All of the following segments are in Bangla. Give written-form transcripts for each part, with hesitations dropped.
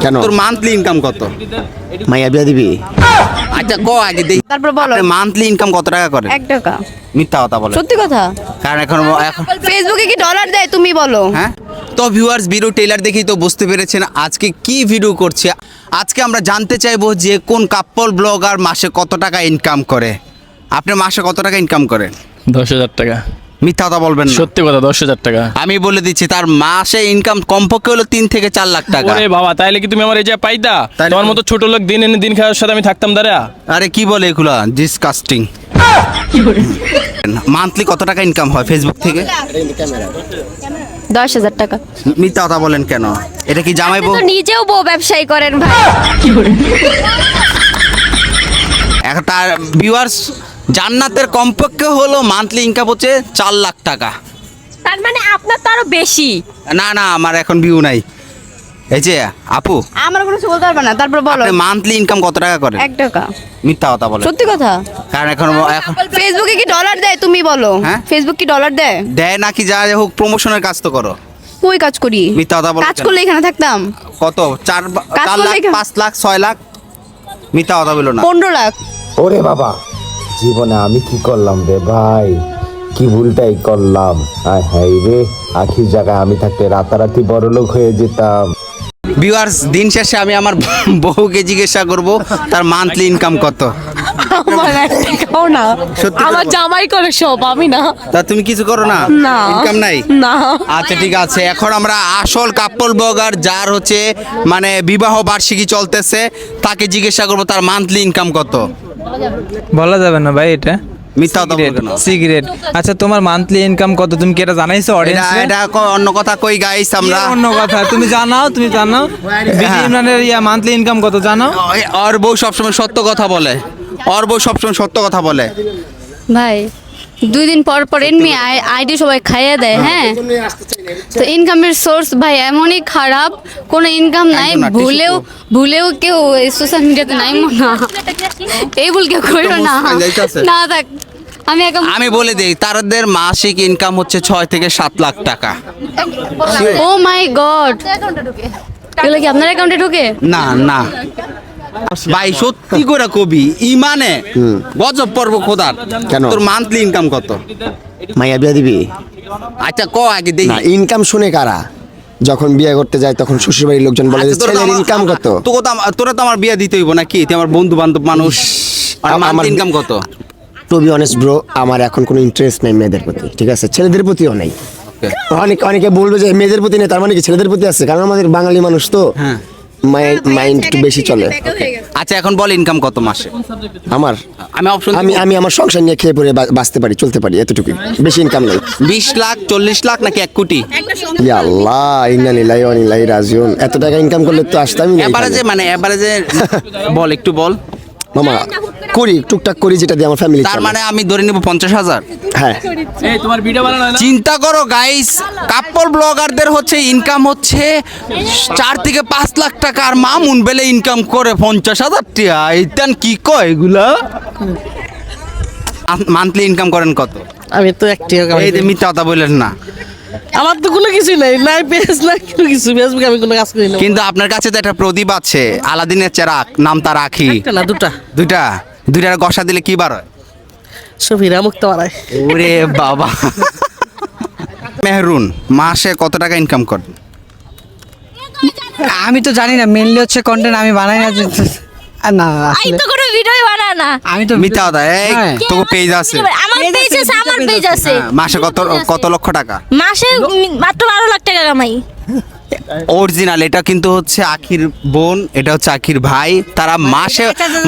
কেন? তোর মান্থলি ইনকাম কত? মাইয়া বিয়া দিবি? আচ্ছা ক আগে দেই। তারপর বলো। মান্থলি ইনকাম কত টাকা করে? 1 টাকা। মিথ্যা কথা বলে। সত্যি কথা। কারণ এখন ফেসবুকে কি ডলার দেয় তুমি বলো? হ্যাঁ, তো ভিউয়ার্স ভিডিও টেইলার দেখেই তো বুঝতে পেরেছেন আজকে কি ভিডিও করছে। আজকে আমরা জানতে চাইবো যে কোন কাপল ব্লগার মাসে কত টাকা ইনকাম করে। আপনি মাসে কত টাকা ইনকাম করেন? 10,000 টাকা। মিথ্যা কথা বলবেন না। সত্যি কথা, 10,000 টাকা। আমি বলে দিচ্ছি তার মাসে ইনকাম কমপক্ষে হলো 3 থেকে 4 লাখ টাকা। ওরে বাবা, তাইলে কি তুমি আমার এই যে পাইতা? তাইলে তোমার তো- মতো ছোট লোক দিন এনে দিন খাওয়ার সাথে আমি থাকতাম দাঁড়া। আরে কি বলে এগুলা, ডিসকাস্টিং। মান্থলি কত টাকা ইনকাম হয় ফেসবুক থেকে? 10,000 টাকা। মিথ্যা কথা বলেন কেন? এটা কি জামাই বউ? তো নিজেও বউ ব্যবসায়ী করেন ভাই। এখন তার ভিউয়ার্স জান্নাতের কমপক্ষে হলো মান্থলি ইনকাম হচ্ছে 4 লাখ টাকা। তার মানে আপনার তো আরো বেশি। না না, আমার এখন ভিউ নাই। এই যে আপু, আমার কোনো কিছু বলতে পারবে না। তারপর বলো। আপনি মান্থলি ইনকাম কত টাকা করেন? 1 টাকা। মিথ্যা কথা বলেন। সত্যি কথা। কারণ এখন ফেসবুকে কি ডলার দেয় তুমি বলো? হ্যাঁ? ফেসবুক কি ডলার দেয়? দেয় নাকি, যা হোক প্রমোশনের কাজ তো করো। কই কাজ করি? মিথ্যা কথা বলো কাজ কেন? করলে এখানে থাকতাম। কত? 4 কাজ 4 করলে লাখ, এখানে- 5 লাখ, 6 লাখ? মিথ্যা কথা বলো না। 15 লাখ। ওরে বাবা, জীবনে আমি কি করলাম রে ভাই, কি ভুলটাই করলাম। আয় হাই রে, আখির জায়গায় আমি থাকতে রাতারাতি বড়লোক হয়ে যেতাম। ভিউয়ার্স দিন শেষে আমি আমার বউকে জিজ্ঞাসা করব তার মান্থলি ইনকাম কত। আমার 1 টাকাও না। সত্যি করে আমার বল। জামাই করে সব, আমি না। তা তুমি কিছু করো না? না। ইনকাম নাই? না। আচ্ছা ঠিক আছে, এখন আমরা আসল কাপল ব্লগার যার হচ্ছে মানে বিবাহ বার্ষিকী চলতেছে তাকে জিজ্ঞাসা করব তার মান্থলি ইনকাম কত। বলা যাবে না ভাই, এটা মিথ্যা কথা বলবে না। সিগারেট। আচ্ছা, তোমার মান্থলি ইনকাম কত তুমি কি এটা জানাইছো এটা অডিয়েন্স? এটা অন্য কথা কই গাইস আমরা। অন্য কথা তুমি জানাও, তুমি জানাও বিজি ইমরানের মান্থলি ইনকাম কত জানাও? ওর বউ সবসময় সত্য কথা বলে। ওর বউ সবসময় সত্য কথা বলে। ভাই 2 দিন পর পর এমনি আইডি সবাই খাইয়ে দেয়। হ্যাঁ, তো ইনকামের সোর্স ভাই এমনই খারাপ, কোনো ইনকাম নাই। একদম না, ভুলেও কেউ সোশ্যাল মিডিয়াতে নাই মনে এই ভুল কেউ করো না। যাইতাছে। না থাক, আমি এখন আমি বলে দিই তাদের মাসিক ইনকাম হচ্ছে 6 থেকে 7 লাখ টাকা। ও মাই গড, এগুলো কি আপনার অ্যাকাউন্টে ঢোকে? না না ভাই, সত্যি করে কবি ইমানে গজব পর্ব খোদার। কেন? তোর মান্থলি ইনকাম কত? মাইয়া বিয়া দিবি? আচ্ছা ক আগে দেই। না, ইনকাম শুনে কারা যখন বিয়ে করতে যায় তখন শ্বশুরবাড়ির লোকজন বলে যে আচ্ছা, তোরা তো ছেলের আমার- ইনকাম কত? তোরা তো আমার বিয়া দিতে হইব নাকি? তুই আমার বন্ধু বান্ধব মানুষ। আমার- মান্থলি ইনকাম কত? টু বি অনেস্ট ব্রো, আমার এখন কোনো ইন্টারেস্ট নেই মেয়েদের প্রতি, ঠিক আছে? ছেলেদের প্রতিও নেই। অনেকে বলবে যে মেয়েদের প্রতি নেই, তার মানে কি ছেলেদের প্রতি আছে? কারণ আমাদের বাঙালি মানুষ তো হ্যাঁ। মাইন্ড একটু বেশি চলে। আচ্ছা এখন বল ইনকাম কত মাসে? আমার আমি অপশন আমি আমার সংসার নিয়ে খেয়ে পরে বাঁচতে পারি, চলতে পারি, এতটুকুই। বেশি ইনকাম নেই। 20 লাখ, 40 লাখ নাকি 1 কোটি? ইয়া আল্লাহ, ইন্না লিল্লাহি ওয়া ইন্না ইলাইহি রাজিউন। এত টাকা ইনকাম করলে তো আসতামই না এবারে যে এখানে। মানে এবারে যে বল একটু বল। মামা করি, টুকটাক করি, যেটা দিয়ে আমার ফ্যামিলি তার চলে। মানে আমি ধরে নিব 50,000। হ্যাঁ, এই তোমার ভিডিও বানানো হয় না? চিন্তা করো গাইস, কাপল ব্লগারদের হচ্ছে ইনকাম হচ্ছে 4 থেকে 5 লাখ টাকা, আর মামুন বেলে ইনকাম করে 50,000 টাকা। এইটান কি কয় এগুলা? মান্থলি ইনকাম করেন কত? আমি তো 1 টাকা এই যে মিথ্যা কথা বললেন না। আমার তো কোনো কিছু নাই, নাই পেজ নাই কোনো কিছু। ফেসবুকে আমি কোনো কাজ করি না। কিন্তু আপনার কাছে তো একটা প্রদীপ আছে, আলাদিনের চেরাক, নাম তার আখি। একটা না, দুটা। দুইটার গসা দিলে কি বার হয়? সফিরা মুক্ত বাড়ায়। ওরে বাবা। মেহরুন মাসে কত টাকা ইনকাম করেন? আমি তো জানি না, মেনলি হচ্ছে কন্টেন্ট আমি বানাই না না আমি আসলে তো কোনো ভিডিও বানাই না। আমি তো মিথ্যা কথা। এই হ্যাঁ। তোকে পেজ আছে? আমার পেজ আছে, আমার পেজ আছে। হ্যাঁ, মাসে কত লক্ষ টাকা? মাসে মাত্র 12 লাখ টাকা কামাই। অরিজিনাল। এটা কিন্তু হচ্ছে আখির বোন, এটা হচ্ছে আখির ভাই। তারা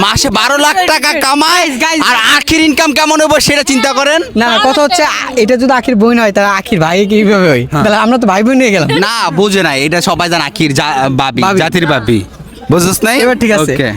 মাসে 12 লাখ টাকা কামায়। আর আখির ইনকাম কেমন হবে সেটা চিন্তা করেন। না না, কথা হচ্ছে এটা যদি আখির বোন হয় তাহলে আখির ভাই কিভাবে হয়? তাহলে আমরা তো ভাই বোন হয়ে গেলাম। না বুঝে নাই, এটা সবাই জান আখির বাবি, বাবি। জাতির বাবি। বুঝছিস নাই? এবার ঠিক আছে। Okay.